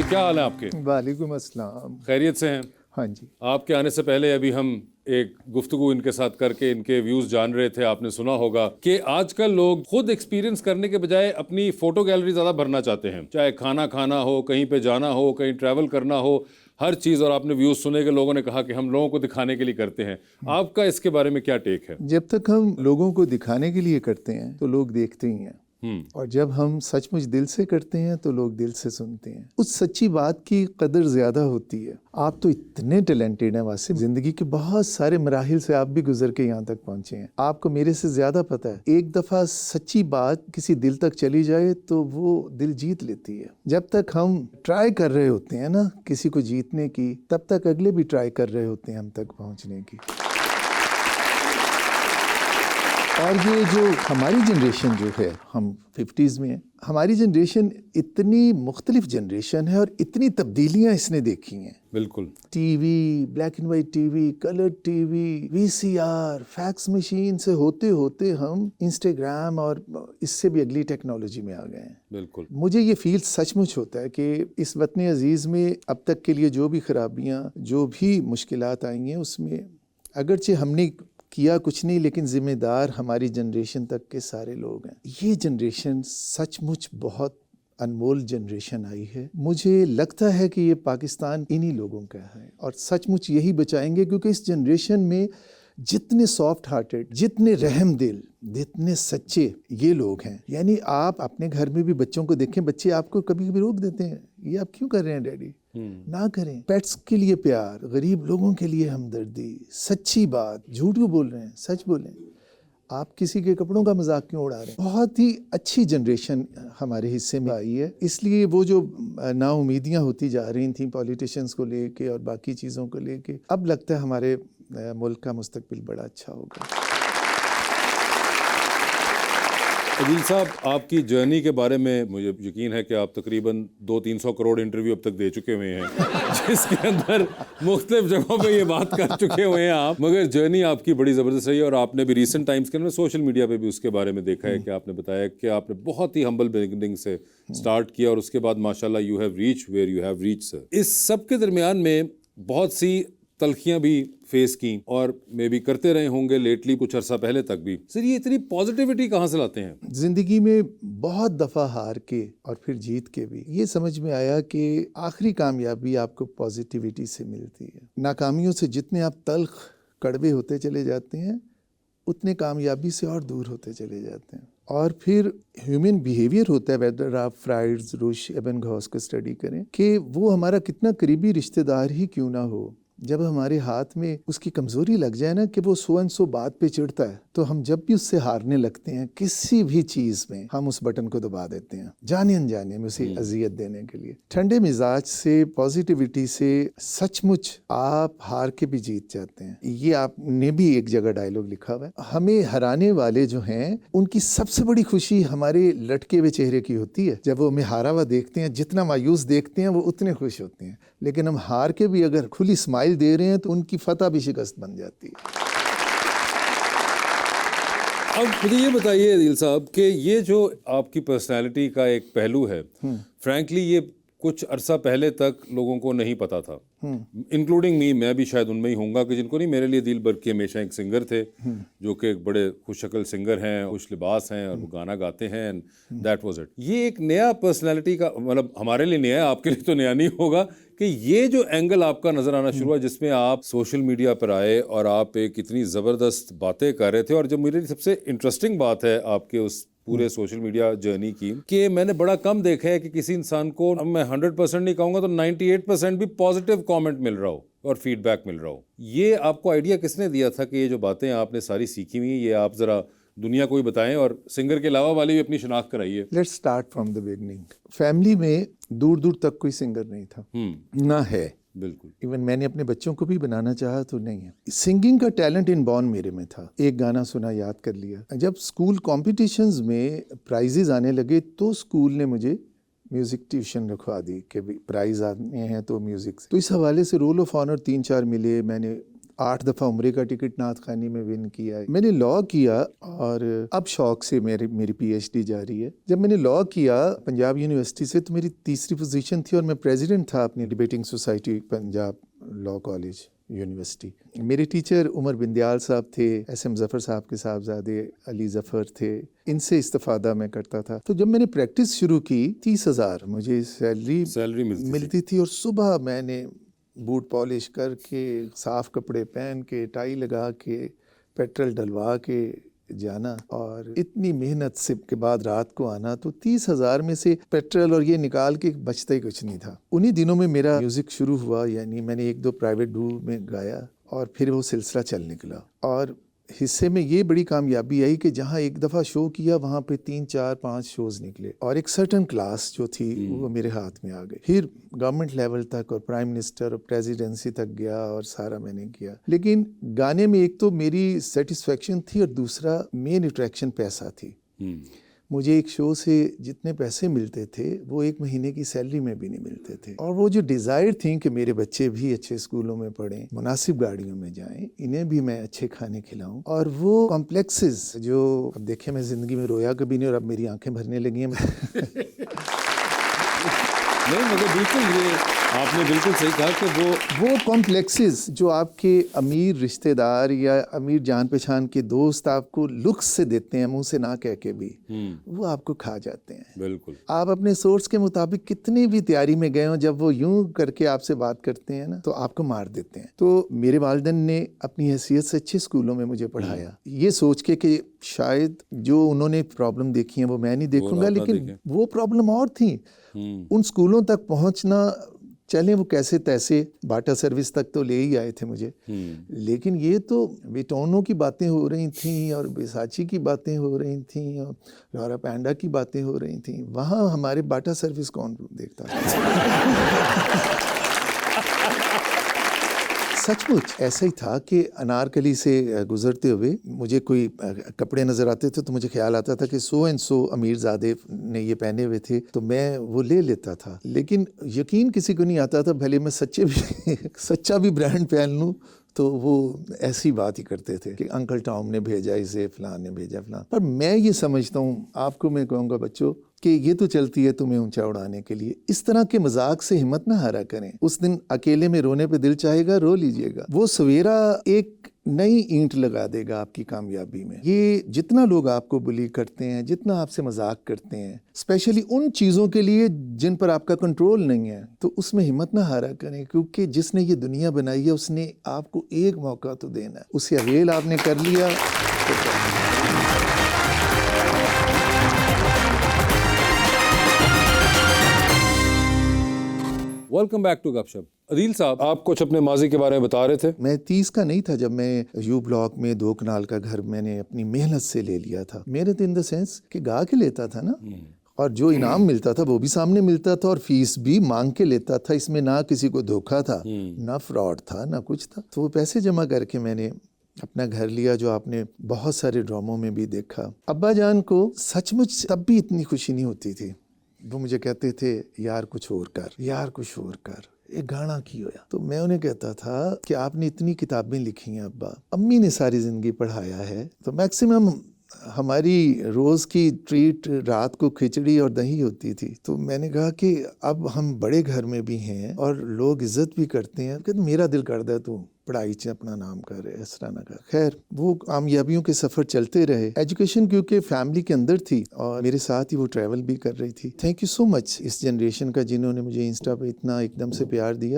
کیا حال ہے آپ کے؟ وعلیکم السلام. خیریت سے ہیں؟ ہاں جی. آپ کے آنے سے پہلے ابھی ہم ایک گفتگو ان کے ساتھ کر کے ان کے ویوز جان رہے تھے. آپ نے سنا ہوگا کہ آج کل لوگ خود ایکسپیرینس کرنے کے بجائے اپنی فوٹو گیلری زیادہ بھرنا چاہتے ہیں, چاہے کھانا کھانا ہو, کہیں پہ جانا ہو, کہیں ٹریول کرنا ہو, ہر چیز. اور آپ نے ویوز سنے کہ لوگوں نے کہا کہ ہم لوگوں کو دکھانے کے لیے کرتے ہیں. آپ کا اس کے بارے میں کیا ٹیک ہے؟ جب تک ہم لوگوں کو دکھانے کے لیے کرتے ہیں تو لوگ دیکھتے ہی ہیں, اور جب ہم سچ مچ دل سے کرتے ہیں تو لوگ دل سے سنتے ہیں. اس سچی بات کی قدر زیادہ ہوتی ہے. آپ تو اتنے ٹیلنٹڈ ہیں واسم, زندگی کے بہت سارے مراحل سے آپ بھی گزر کے یہاں تک پہنچے ہیں. آپ کو میرے سے زیادہ پتہ ہے. ایک دفعہ سچی بات کسی دل تک چلی جائے تو وہ دل جیت لیتی ہے. جب تک ہم ٹرائی کر رہے ہوتے ہیں نا کسی کو جیتنے کی, تب تک اگلے بھی ٹرائی کر رہے ہوتے ہیں ہم تک پہنچنے کی. اور یہ جو ہماری جنریشن جو ہے, ہم 50s میں ہیں, ہماری جنریشن اتنی مختلف جنریشن ہے اور اتنی تبدیلیاں اس نے دیکھی ہیں. بالکل. TV, black and white TV, colour TV, V C R, fax machine سے ہوتے ہوتے ہم انسٹاگرام اور اس سے بھی اگلی ٹیکنالوجی میں آ گئے ہیں. بالکل. مجھے یہ فیل سچ مچ ہوتا ہے کہ اس وطن عزیز میں اب تک کے لیے جو بھی خرابیاں, جو بھی مشکلات آئی ہیں, اس میں اگرچہ ہم نے کیا کچھ نہیں, لیکن ذمہ دار ہماری جنریشن تک کے سارے لوگ ہیں. یہ جنریشن سچ مچ بہت انمول جنریشن آئی ہے. مجھے لگتا ہے کہ یہ پاکستان انہی لوگوں کا ہے, اور سچ مچ یہی بچائیں گے, کیونکہ اس جنریشن میں جتنے سافٹ ہارٹڈ, جتنے رحم دل, جتنے سچے یہ لوگ ہیں. یعنی آپ اپنے گھر میں بھی بچوں کو دیکھیں, بچے آپ کو کبھی کبھی روک دیتے ہیں, یہ آپ کیوں کر رہے ہیں ڈیڈی, نہ کریں. پیٹس کے لیے پیار, غریب لوگوں کے لیے ہمدردی, سچی بات, جھوٹ کیوں بول رہے ہیں, سچ بولیں. آپ کسی کے کپڑوں کا مذاق کیوں اڑا رہے ہیں. بہت ہی اچھی جنریشن ہمارے حصے میں آئی ہے. اس لیے وہ جو نا امیدیاں ہوتی جا رہی تھیں پولیٹیشنز کو لے کے اور باقی چیزوں کو لے کے, اب لگتا ہے ہمارے ملک کا مستقبل بڑا اچھا ہوگا. عدیل صاحب, آپ کی جرنی کے بارے میں مجھے یقین ہے کہ آپ تقریباً 200-300 کروڑ انٹرویو اب تک دے چکے ہوئے ہیں, جس کے اندر مختلف جگہوں پہ یہ بات کر چکے ہوئے ہیں آپ, مگر جرنی آپ کی بڑی زبردست رہی ہے. اور آپ نے بھی ریسنٹ ٹائمز کے اندر سوشل میڈیا پہ بھی اس کے بارے میں دیکھا ہے کہ آپ نے بتایا کہ آپ نے بہت ہی ہمبل بگننگ سے سٹارٹ کیا, اور اس کے بعد ماشاءاللہ you have reach where you have reach. Sir, اس سب کے درمیان میں بہت سی تلخیاں بھی فیس کی, اور میں بھی کرتے رہے ہوں گے لیٹلی کچھ عرصہ پہلے تک بھی. سر, یہ اتنی پازیٹیوٹی کہاں سے لاتے ہیں؟ زندگی میں بہت دفعہ ہار کے اور پھر جیت کے بھی یہ سمجھ میں آیا کہ آخری کامیابی آپ کو پازیٹیوٹی سے ملتی ہے. ناکامیوں سے جتنے آپ تلخ کڑوے ہوتے چلے جاتے ہیں, اتنے کامیابی سے اور دور ہوتے چلے جاتے ہیں. اور پھر ہیومن بیہیویئر ہوتا ہے, ویدر آپ فرائڈز, روش, ایبنگھاؤس کو اسٹڈی کریں, کہ وہ ہمارا کتنا قریبی رشتہ دار ہی کیوں نہ ہو, جب ہمارے ہاتھ میں اس کی کمزوری لگ جائے نا کہ وہ سو اینڈ سو بات پہ چڑھتا ہے, تو ہم جب بھی اس سے ہارنے لگتے ہیں کسی بھی چیز میں, ہم اس بٹن کو دبا دیتے ہیں جانے انجانے میں اسے اذیت دینے کے لیے. ٹھنڈے مزاج سے, پازیٹیوٹی سے سچ مچ آپ ہار کے بھی جیت جاتے ہیں. یہ آپ نے بھی ایک جگہ ڈائلاگ لکھا ہوا ہے, ہمیں ہرانے والے جو ہیں ان کی سب سے بڑی خوشی ہمارے لٹکے ہوئے چہرے کی ہوتی ہے. جب وہ ہمیں ہارا ہوا دیکھتے ہیں, جتنا مایوس دیکھتے ہیں وہ اتنے خوش ہوتے ہیں, لیکن ہم ہار کے بھی اگر کھلی اسمائل دے رہے ہیں تو ان کی فتح بھی شکست بن جاتی ہے. اب مجھے یہ بتائیے عدیل صاحب کہ یہ جو آپ کی پرسنالٹی کا ایک پہلو ہے, فرینکلی یہ کچھ عرصہ پہلے تک لوگوں کو نہیں پتا تھا, انکلوڈنگ می, میں بھی شاید ان میں ہی ہوں گا کہ جن کو نہیں. میرے لیے عدیل برقی ہمیشہ ایک سنگر تھے جو کہ ایک بڑے خوش شکل سنگر ہیں, خوش لباس ہیں, اور وہ گانا گاتے ہیں, دیٹ واز اٹ. یہ ایک نیا پرسنالٹی کا, مطلب ہمارے لیے نیا ہے, آپ کے لیے تو نیا نہیں ہوگا, کہ یہ جو اینگل آپ کا نظر آنا شروع ہوا جس میں آپ سوشل میڈیا پر آئے اور آپ ایک اتنی زبردست باتیں کر رہے تھے. اور جو میرے لیے سب سے انٹرسٹنگ بات ہے آپ کے اس پورے سوشل میڈیا جرنی کی, کہ میں نے بڑا کم دیکھا ہے کہ کسی انسان کو, میں 100% نہیں کہوں گا تو 98% بھی پازیٹیو کامنٹ مل رہا ہو اور فیڈ بیک مل رہا ہو. یہ آپ کو آئیڈیا کس نے دیا تھا کہ یہ جو باتیں آپ نے ساری سیکھی ہوئی ہیں, یہ آپ ذرا دنیا کو بھی بتائیں, اور سنگر کے علاوہ والی بھی اپنی شناخت کرائیے. Let's start from the beginning. Family میں دور دور تک کوئی سنگر نہیں تھا, نہ ہے. بالکل. ایون میں نے اپنے بچوں کو بھی بنانا چاہا تو نہیں ہے. سنگنگ کا ٹیلنٹ ان بورن میرے میں تھا. ایک گانا سنا, یاد کر لیا. جب اسکول کمپٹیشنز میں پرائزز آنے لگے تو اسکول نے مجھے میوزک ٹیوشن رکھوا دی کہ پرائز آنے ہیں تو میوزک سے. تو اس حوالے سے رول آف آنر 3-4 ملے. میں نے 8 دفعہ عمرے کا ٹکٹ نعت خوانی میں ون کیا ہے. میں نے لاء کیا اور اب شوق سے میری پی ایچ ڈی جاری ہے. جب میں نے لاء کیا پنجاب یونیورسٹی سے تو میری تیسری پوزیشن تھی اور میں پریزیڈنٹ تھا اپنی debating society Punjab law college university. میرے ٹیچر عمر بندیال صاحب تھے, ایس ایم ظفر صاحب کے صاحبزادے علی ظفر تھے, ان سے استفادہ میں کرتا تھا. تو جب میں نے پریکٹس شروع کی 30,000 مجھے سیلری ملتی تھی, اور صبح میں نے بوٹ پالش کر کے, صاف کپڑے پہن کے, ٹائی لگا کے, پیٹرول ڈلوا کے جانا, اور اتنی محنت سے کے بعد رات کو آنا. تو 30,000 میں سے پیٹرول اور یہ نکال کے بچتا ہی کچھ نہیں تھا. انہی دنوں میں میرا میوزک شروع ہوا, یعنی میں نے 1-2 پرائیویٹ ڈو میں گایا اور پھر وہ سلسلہ چل نکلا. اور حصے میں یہ بڑی کامیابی آئی کہ جہاں ایک دفعہ شو کیا وہاں پہ 3, 4, 5 شوز نکلے, اور ایک سرٹن کلاس جو تھی وہ میرے ہاتھ میں آ گئی. پھر گورنمنٹ لیول تک اور پرائم منسٹر اور پریزیڈنسی تک گیا اور سارا میں نے کیا. لیکن گانے میں ایک تو میری سیٹسفیکشن تھی اور دوسرا مین اٹریکشن پیسہ تھی. مجھے ایک شو سے جتنے پیسے ملتے تھے وہ 1 مہینے کی سیلری میں بھی نہیں ملتے تھے. اور وہ جو ڈیزائر تھیں کہ میرے بچے بھی اچھے اسکولوں میں پڑھیں, مناسب گاڑیوں میں جائیں, انہیں بھی میں اچھے کھانے کھلاؤں, اور وہ کمپلیکسز جو اب دیکھیں میں زندگی میں رویا کبھی نہیں اور اب میری آنکھیں بھرنے لگی ہیں. نہیں مگر بالکل یہ آپ نے بالکل صحیح کہا کہ وہ کمپلیکسز جو آپ کے امیر رشتہ دار یا امیر جان پہچان کے دوست آپ کو لکس سے دیتے ہیں, منہ سے نہ کہہ کے بھی, وہ آپ کو کھا جاتے ہیں. بالکل آپ اپنے سورس کے مطابق کتنی بھی تیاری میں گئے ہوں, جب وہ یوں کر کے آپ سے بات کرتے ہیں نا تو آپ کو مار دیتے ہیں. تو میرے والدین نے اپنی حیثیت سے اچھے اسکولوں میں مجھے پڑھایا, یہ سوچ کے کہ شاید جو انہوں نے پرابلم دیکھی ہیں وہ میں نہیں دیکھوں گا, لیکن وہ پرابلم اور تھیں. ان اسکولوں تک پہنچنا, چلیں وہ کیسے تیسے باٹا سروس تک تو لے ہی آئے تھے مجھے, لیکن یہ تو ویٹونو کی باتیں ہو رہی تھیں اور بیساچی کی باتیں ہو رہی تھیں اور لورا پینڈا کی باتیں ہو رہی تھیں. وہاں ہمارے باٹا سروس کون دیکھتا تھا؟ سچ مچ ایسا ہی تھا کہ انارکلی سے گزرتے ہوئے مجھے کوئی کپڑے نظر آتے تھے تو مجھے خیال آتا تھا کہ سو اینڈ سو امیر زادے نے یہ پہنے ہوئے تھے, تو میں وہ لے لیتا تھا. لیکن یقین کسی کو نہیں آتا تھا, بھلے میں سچا بھی برانڈ پہن لوں تو وہ ایسی بات ہی کرتے تھے کہ انکل ٹام نے بھیجا اسے, فلاں نے بھیجا فلاں. پر میں یہ سمجھتا ہوں, آپ کو میں کہوں گا بچوں کہ یہ تو چلتی ہے تمہیں اونچا اڑانے کے لیے. اس طرح کے مذاق سے ہمت نہ ہارا کریں. اس دن اکیلے میں رونے پہ دل چاہے گا, رو لیجئے گا. وہ سویرا ایک نئی اینٹ لگا دے گا آپ کی کامیابی میں. یہ جتنا لوگ آپ کو بلی کرتے ہیں, جتنا آپ سے مذاق کرتے ہیں, اسپیشلی ان چیزوں کے لیے جن پر آپ کا کنٹرول نہیں ہے, تو اس میں ہمت نہ ہارا کریں, کیونکہ جس نے یہ دنیا بنائی ہے اس نے آپ کو ایک موقع تو دینا ہے. اسے اویل آپ نے کر لیا تو ویلکم بیک ٹو گپ شپ. عدیل صاحب, آپ کچھ اپنے ماضی کے بارے میں بتا رہے تھے. میں 30 کا نہیں تھا جب میں یو بلاک میں 2 کنال کا گھر میں نے اپنی محنت سے لے لیا تھا. محنت ان دا سینس کہ گا کے لیتا تھا نا, اور جو انعام ملتا تھا وہ بھی سامنے ملتا تھا, اور فیس بھی مانگ کے لیتا تھا. اس میں نہ کسی کو دھوکا تھا, نہ فراڈ تھا, نہ کچھ تھا. تو وہ پیسے جمع کر کے میں نے اپنا گھر لیا, جو آپ نے بہت سارے ڈراموں میں بھی دیکھا. ابا جان کو سچ مچ تب بھی اتنی خوشی نہیں ہوتی تھی. وہ مجھے کہتے تھے یار کچھ اور کر, یار کچھ اور کر, ایک گانا کی ہویا. تو میں انہیں کہتا تھا کہ آپ نے اتنی کتابیں لکھی ہیں ابا, امی نے ساری زندگی پڑھایا ہے, تو میکسیمم ہماری روز کی ٹریٹ رات کو کھچڑی اور دہی ہوتی تھی. تو میں نے کہا کہ اب ہم بڑے گھر میں بھی ہیں اور لوگ عزت بھی کرتے ہیں, کہ میرا دل کرتا ہے تو پڑھائی سے اپنا نام کر, اس طرح نہ کر. خیر وہ کامیابیوں کے سفر چلتے رہے. ایجوکیشن کیونکہ فیملی کے اندر تھی اور میرے ساتھ ہی وہ ٹریول بھی کر رہی تھی. تھینک یو سو مچ اس جنریشن کا جنہوں نے مجھے انسٹا پہ اتنا ایک دم سے پیار دیا.